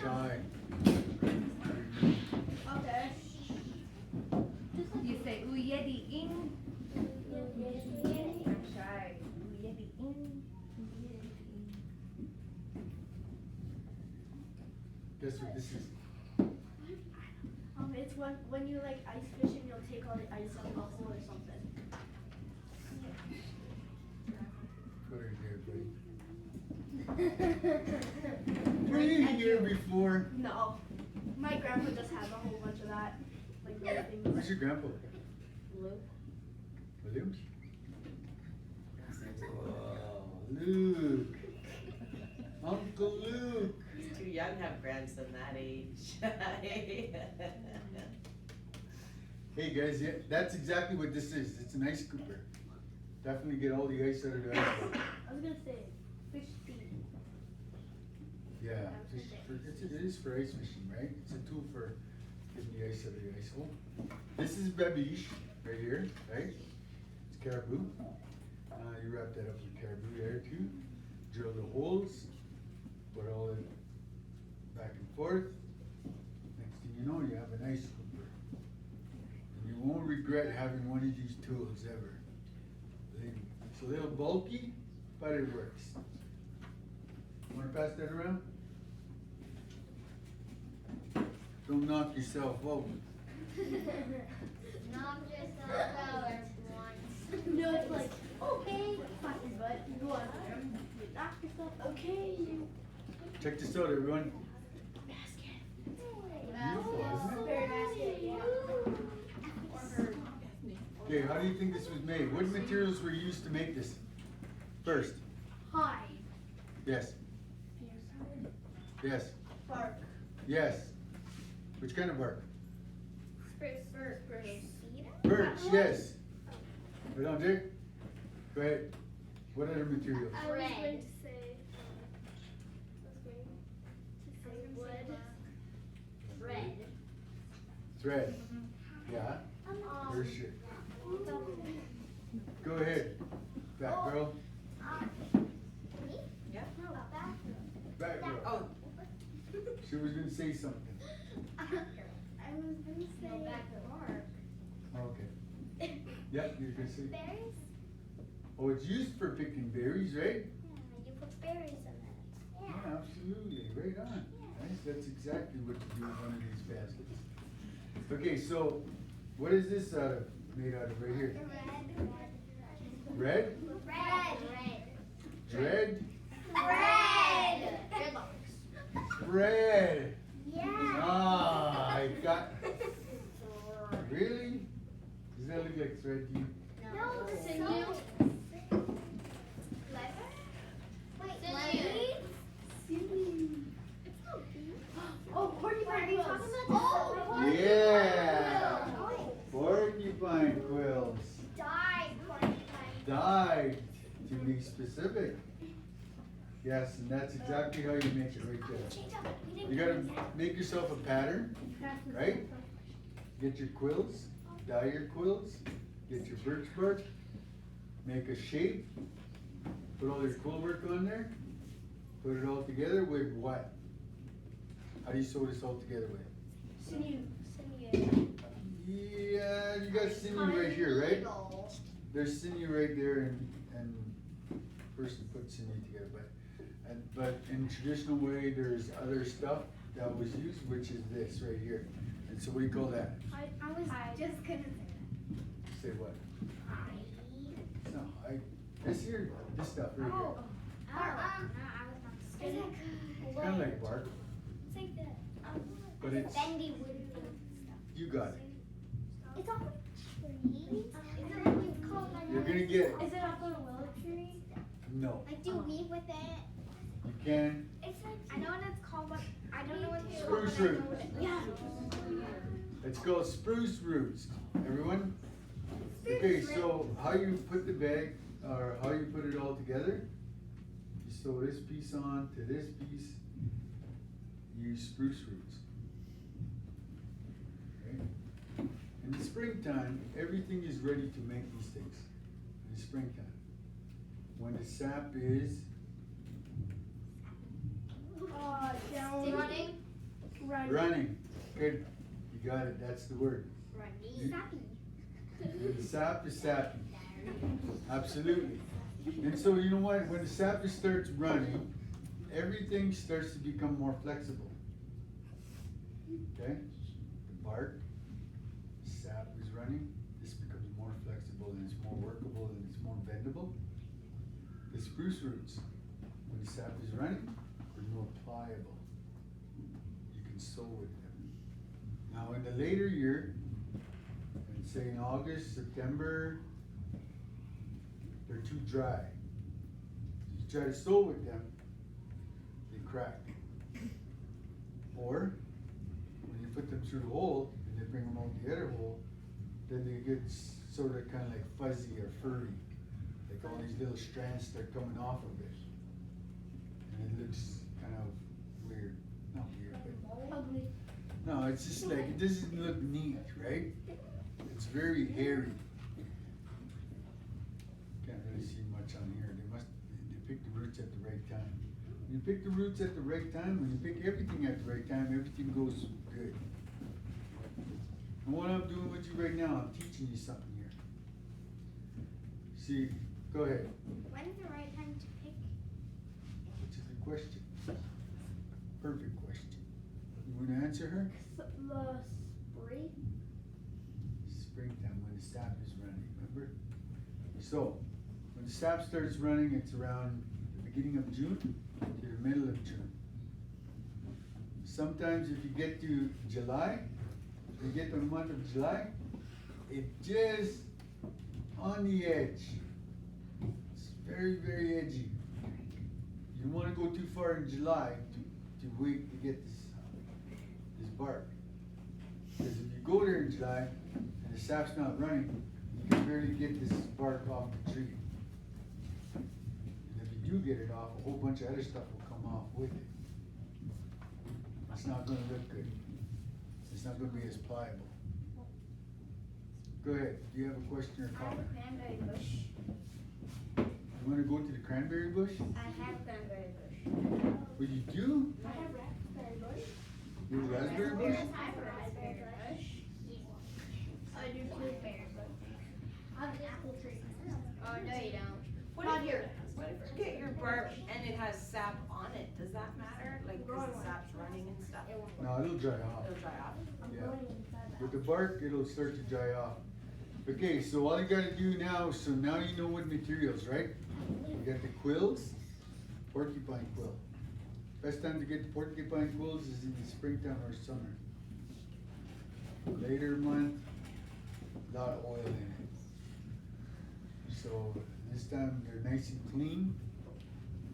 shy. Okay. You say uyedi-ing. I'm shy. Uyedi-ing. Guess what this is? It's when you like ice fishing, you'll take all the ice out of the hole or something. Put her here, buddy. Were you here before? No. My grandpa just has a whole bunch of that. Like little things. Who's your grandpa? Luke. Williams? Wow, Luke. Uncle Luke. He's too young to have grandson that age. Hey guys, yeah, that's exactly what this is. It's an ice scooper. Definitely get all the ice out of the ice box. I was gonna say fish feed. Yeah, it is for ice fishing, right? It's a tool for getting the ice out of the ice hole. This is babiche right here, right? It's caribou. You wrap that up with caribou there too. Drill the holes, put all it back and forth. Next thing you know, you have an ice scooper. And you won't regret having one of these tools ever. Believe me. It's a little bulky, but it works. Want to pass that around? Don't knock yourself out. Knock yourself out once. No, it's like, okay, fuck your butt. You go on there. You knock yourself. Okay. Check this out, everyone. Basket. Beautiful, isn't it? Very basket, yeah. Okay, how do you think this was made? What materials were used to make this? First. Hide. Yes. Yes. Bark. Yes. Which kind of bark? Spruce. Birch, yes. Right on, Jake? Go ahead. What other materials? I was going to say, wood. Red. Thread. Yeah. For sure. Go ahead. Back girl. Me? Yeah. No, back. Back girl. Oh, She was gonna say something. I was gonna say back bark. Okay. Yep, you're gonna say. Berries? Oh, it's used for picking berries, right? Yeah, you put berries in it. Yeah, Yeah. absolutely. Right on. Nice. That's exactly what you do with one of these baskets. Okay, so what is this made out of right here? Red? Red. Red? Red. Red. Yeah. Ah, I got. Really? Does that look like thread to you? No, Sinew. Leather? Wait, Sinew. It's not beef. Oh, porcupine quills. Oh, Yeah. Porcupine quills. Dyed porcupine. Dyed, to be specific. Yes, and that's exactly how you make it right there. You gotta make yourself a pattern, right? Get your quills, dye your quills, get your birch bark, make a shape, put all your quill work on there, put it all together with what? How do you sew this all together with? Sinew. Yeah, you got sinew right here, right? There's sinew right there, and person put sinew together, but in traditional way, there's other stuff that was used, which is this right here. And so what do you call that? I was just gonna say Say what? that. No, this here, this stuff right here. No, I was not Is it It's kind of like bark, It's like the but it's, bendy wood stuff. you got it. It's off of trees. Is it like we call my You're gonna get, Is it off of a willow tree? no, Like do weave with it? you can, It's like I know what it's called, but I don't know what it's Spruce called. root. Yeah. It's called spruce roots, everyone. Okay, so how you put the bag, or how you put it all together, you sew this piece on to this piece, use spruce roots. Okay? In the springtime, everything is ready to make these things, in the springtime. When the sap is Down. Running. Running. Good. You got it. That's the word. Running. And the sap is sappy. Absolutely. And so you know what? When the sap starts running, everything starts to become more flexible. Okay? The bark, sap is running. This becomes more flexible and it's more workable and it's more bendable. The spruce roots, when the sap is running, they're more pliable. You can sew with them. Now in the later year, and say in August, September, they're too dry. You try to sew with them, they crack. Or when you put them through the hole and they bring them out the other hole, then they get sort of kind of like fuzzy or furry. Like all these little strands start coming off of it. And it looks kind of weird. Not weird, but Ugly. no, it's just like, it doesn't look neat, right? It's very hairy. Can't really see much on here. They pick the roots at the right time. When you pick the roots at the right time, when you pick everything at the right time, everything goes good. And what I'm doing with you right now, I'm teaching you something here. See, go ahead. When's the right time to pick? Which is the question. Perfect question. You wanna answer her? The spring. Springtime, when the sap is running, remember? So, when the sap starts running, it's around the beginning of June to the middle of June. Sometimes if you get to July, if you get to the month of July, it's just on the edge. It's very, very edgy. You wanna go too far in July to wait to get this bark. Because if you go there in July and the sap's not running, you can barely get this bark off the tree. And if you do get it off, a whole bunch of other stuff will come off with it. It's not gonna look good. It's not gonna be as pliable. Go ahead, do you have a question or I have comment? a cranberry bush. You wanna go to the cranberry bush? I have cranberry bush. Well, you do? I have raspberry bush. You have a raspberry bush? I have a raspberry bush. I do too. I have an apple tree. Oh, no you don't. What Not if here. what if you get your bark and it has sap on it? Does that matter? Like, cause the sap's running and stuff? It won't work. No, it'll dry off. It'll dry off. I'm Yeah. going inside the With the bark, it'll start to dry off. Okay, so all you gotta do now, so now you know what materials, right? You got the quills, porcupine quill. Best time to get the porcupine quills is in the springtime or summer. Later month, a lot of oil in it. So this time they're nice and clean,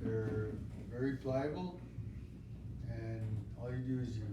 they're very pliable, and all you do is you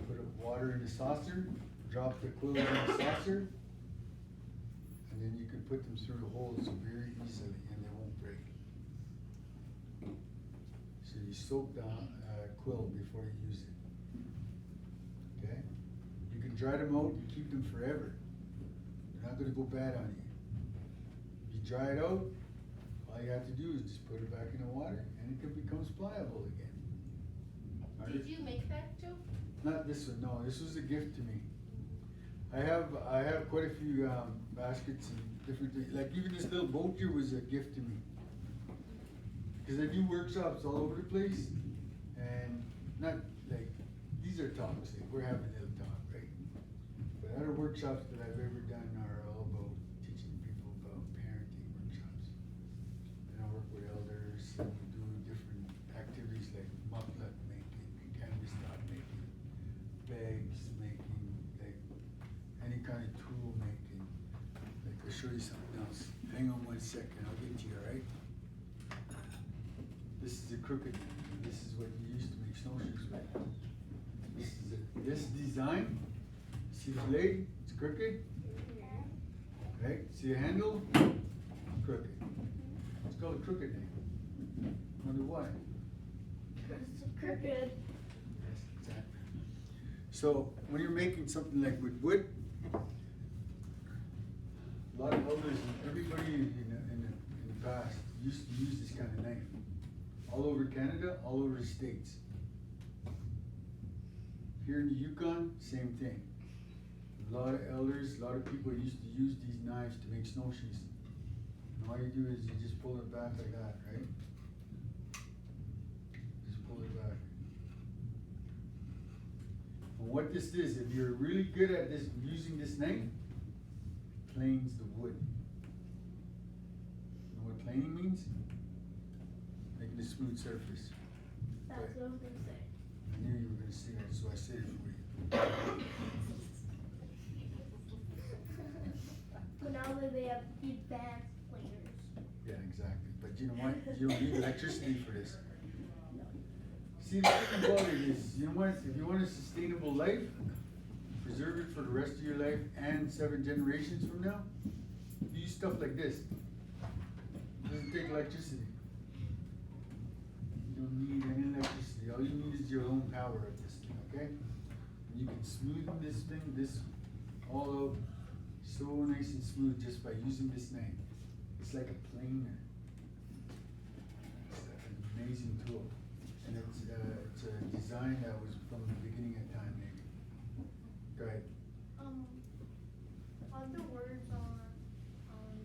put water in the saucer, drop the quills in the saucer, and then you can put them through the holes very easily and they won't break. So you soak the quill before you use it. Okay? You can dry them out and keep them forever. They're not gonna go bad on you. If you dry it out, all you have to do is just put it back in the water and it becomes pliable again. Did you make that too? Not this one, no, this was a gift to me. I have quite a few baskets and different things, like even this little boat here was a gift to me. Cause I do workshops all over the place, and not like, these are talks, like we're having a little talk, right? But other workshops that I've ever done are all about teaching people about parenting workshops. And I work with elders, and we do different activities like muffler making, canvas top making, bags making, like any kind of tool making. Like I'll show you something else. Hang on one second, I'll get to you, alright? This is a crooked one. This is what you used to make snowshoes with. This design, see the blade, it's crooked. Right, see the handle, crooked. It's called a crooked name. Wonder why? It's crooked. Yes, exactly. So when you're making something like with wood, a lot of elders and everybody in the past used to use this kind of knife. All over Canada, all over the States. Here in the Yukon, same thing. A lot of elders, a lot of people used to use these knives to make snowshoes. And all you do is you just pull it back like that, right? Just pull it back. And what this is, if you're really good at this, using this knife, planes the wood. You know what planing means? Making a smooth surface. That's what I was gonna say. I knew you were gonna say that, so I said it for you. But now that they have advanced planers. Yeah, exactly. But you know what? You don't need electricity for this. See, the thing about it is, you know what? If you want a sustainable life, preserve it for the rest of your life and 7 generations from now, use stuff like this. It doesn't take electricity. You don't need any electricity. All you need is your own power of this thing, okay? And you can smoothen this thing, this all out so nice and smooth just by using this knife. It's like a planer. It's an amazing tool. And it's a design that was from the beginning of time, maybe. Go ahead. Are the words on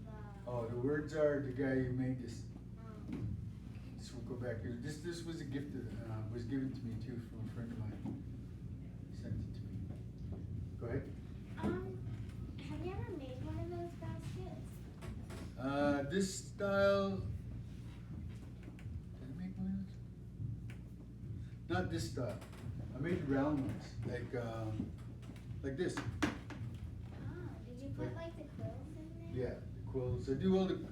the? Oh, the words are the guy who made this. This will go back here. This was a gift that was given to me too from a friend of mine. He sent it to me. Go ahead. Have you ever made one of those baskets? This style. Did I make one of those? Not this style. I made round ones, like this. Oh, did you put like the quills in there? Yeah, the quills.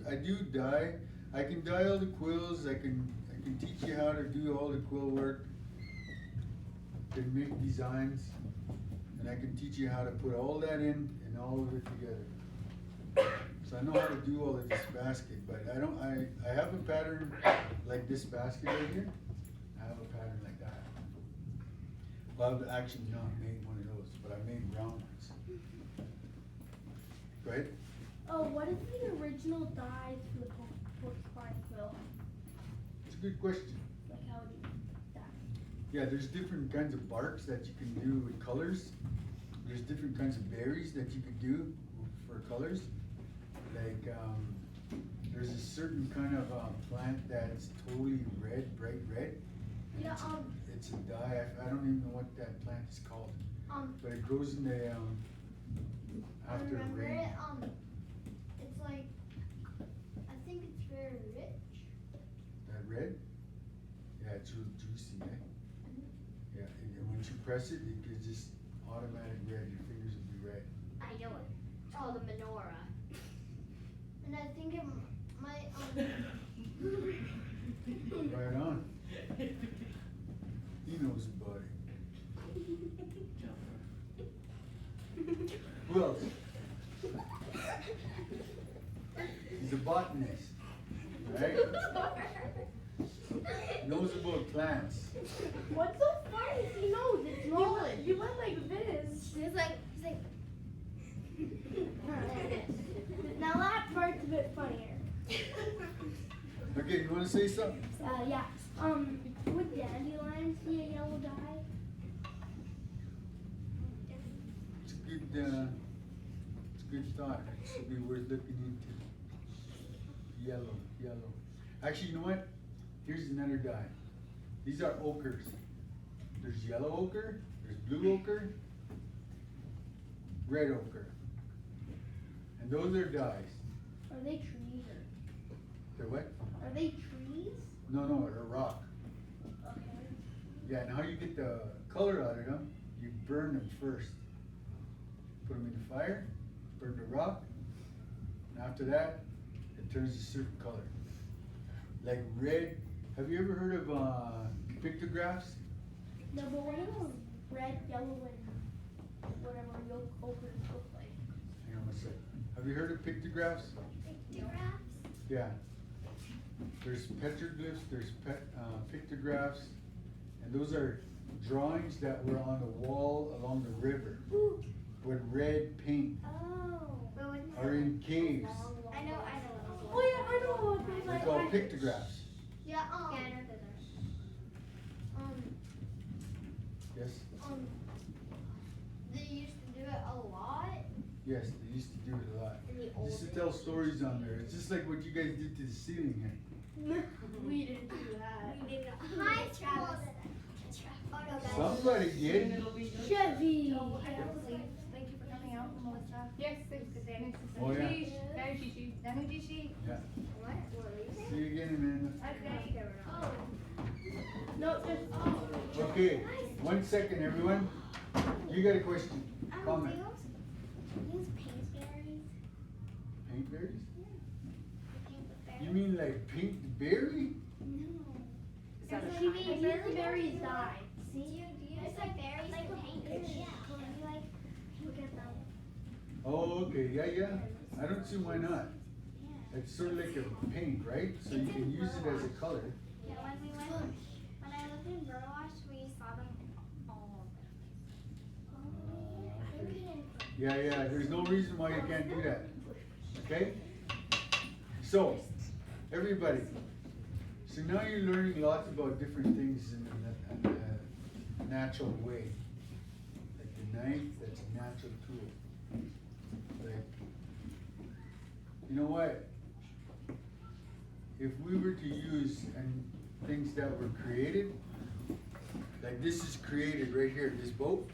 I do dye. I can dye all the quills. I can teach you how to do all the quill work. Can make designs, and I can teach you how to put all that in and all of it together. So I know how to do all of this basket, but I have a pattern like this basket right here. I have a pattern like that. Well, I've actually not made one of those, but I made round ones. Go ahead. Oh, what is the original dyes for the porcupine quill? It's a good question. Like how would you dye? Yeah, there's different kinds of barks that you can do with colors. There's different kinds of berries that you could do for colors. Like, there's a certain kind of plant that's totally red, bright red. And Yeah, it's a dye. I don't even know what that plant is called. But it grows in the after remember rain. it, it's like, I think it's very rich. That red? Yeah, it's real juicy, eh? Yeah, and once you press it, it gets just automatic red. Your fingers will be red. I know it. It's called a menorah. And I think it might, Right on. He knows about it. Who else? He's a botanist, right? Knows about plants. What's so funny? He knows it's knowledge. You went like this. he's like, Now that part's a bit funnier. Okay, you wanna say something? Yeah. Would dandelions be a yellow dye? It's a good thought. It should be worth looking into. Yellow. Actually, you know what? Here's another dye. These are ochres. There's yellow ochre, there's blue ochre, red ochre. And those are dyes. Are they trees or? They're what? Are they trees? No, they're rock. Okay. Yeah, and how you get the color out of them, you burn them first. Put them in the fire, burn the rock, and after that, it turns a certain color. Like red, have you ever heard of pictographs? No, but what do those red, yellow, and whatever yolk ochres look like? Hang on a sec. Have you heard of pictographs? pictographs. Yeah. There's petroglyphs, there's pictographs, and those are drawings that were on the wall along the river with red paint Oh. or in caves. I know. Oh yeah, I know what those They're are. called pictographs. Yeah, Yeah, I know those are. Yes? Yes, they used to do it a lot. In the They old used to tell stories on there. It's just like what you guys did to the ceiling here. We didn't do that. We did not. Hi, Travis. Oh no, guys. Somebody And did. it'll be done. Chevy. Thank you for coming out, Melissa. Yes, thanks. Oh, yeah. Very chichi. Dami Dishi. What? What are you saying? See you again, Amanda. Okay. Oh. No, just Okay, 1 second, everyone. You got a question? Comment. Do you use paint berries? Paint berries? Paint with berries? You mean like pink berry? No. Is that a she means the berries die. See, do you use like berries like paint? Yeah. You like look at them. Oh, okay, yeah. I don't see why not. Yeah. It's sort of like a paint, right? So you can use it as a color. Yeah, when I lived in Burwash, we saw them all over. Yeah, there's no reason why you can't do that. Okay? So, everybody, so now you're learning lots about different things in a natural way. Like the knife, that's a natural tool. Like, you know what? If we were to use things that were created, like this is created right here, this boat.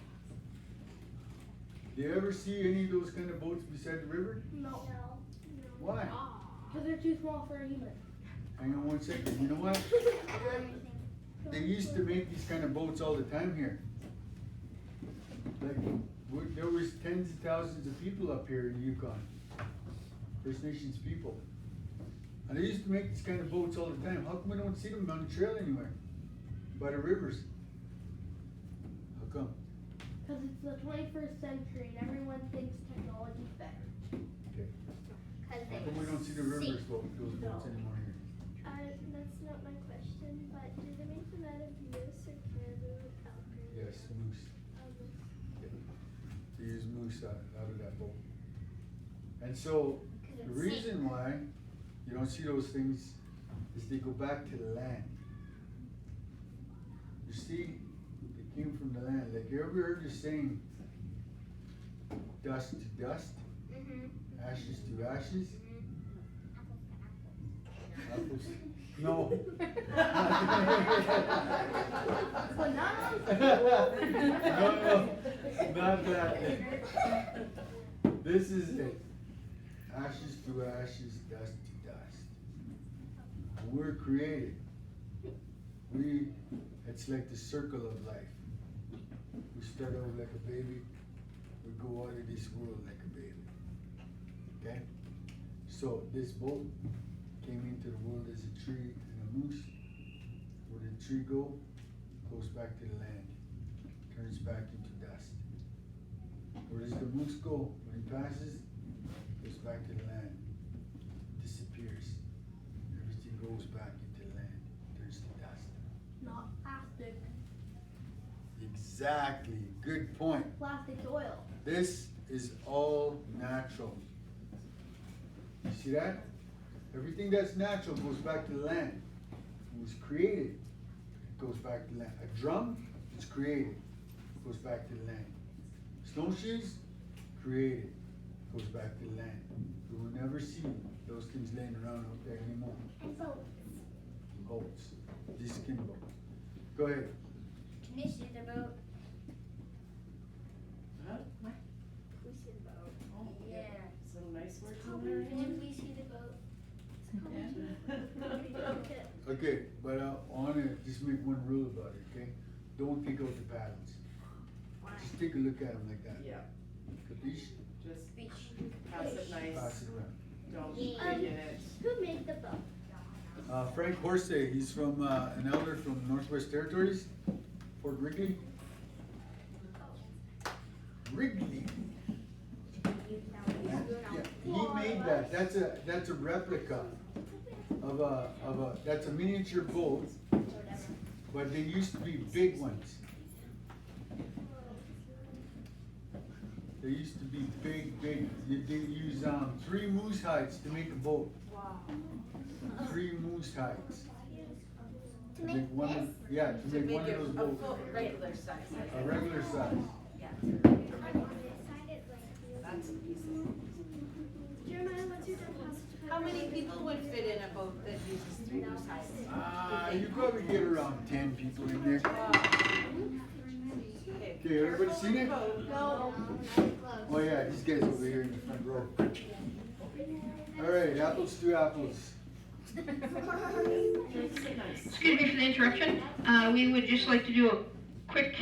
Do you ever see any of those kind of boats beside the river? No. Why? Because they're too small for a human. Hang on 1 second. You know what? They used to make these kind of boats all the time here. Like, there was tens of thousands of people up here in Yukon. First Nations people. And they used to make these kind of boats all the time. How come we don't see them on the trail anywhere? By the rivers. How come? Because it's the 21st century and everyone thinks technology's better. Okay. Cause How come we don't see the rivers boats No. anymore here? That's not my question, but do they make them out of moose or caribou or elk? Yes, moose. They use moose out of that boat. And so, the reason why you don't see those things is they go back to the land. You see, they came from the land. Like, you ever heard the saying, dust to dust, ashes to ashes? Apples. No. No, not that. This is it. Ashes to ashes, dust to dust. We're created. It's like the circle of life. We start out like a baby, we go out of this world like a baby. Okay? So this boat came into the world as a tree and a moose. Where did the tree go? Goes back to the land, turns back into dust. Where does the moose go when he passes? Goes back to the land, disappears. Everything goes back into the land, turns to dust. Not plastic. Exactly, good point. Plastic's oil. This is all natural. You see that? Everything that's natural goes back to the land. It was created, it goes back to the land. A drum is created, goes back to the land. Snowshoes, created, goes back to the land. We will never see those things laying around out there anymore. And boats. Boats, these skin boats. Go ahead. Can you see the boat? Huh? We see the boat. Oh, Yeah. Some nice words Can in there. you please see the boat? Okay, but I wanna just make one rule about it, okay? Don't take out the paddles. Just take a look at them like that. Yeah, Capiche? just pass it nice, Pass it around. don't dig in it. Who made the boat? Frank Horsey, he's from, an elder from Northwest Territories, Fort Wrigley. Wrigley. Yeah, he made that, that's a replica that's a miniature boat, but they used to be big ones. They used to be big, you use, 3 moose hides to make a boat. Wow. 3 moose hides. To make one this? of, yeah, to To make make one it of those a boats. full regular size. A regular size. Yeah, I decided like you. that's a piece of How many people would fit in a boat that uses 3 sides? You probably get around 10 people in there. Okay, everybody seen it? No. Oh yeah, these guys over here in the front row. Alright, apples to apples. Excuse me for the interruption. We would just like to do a quick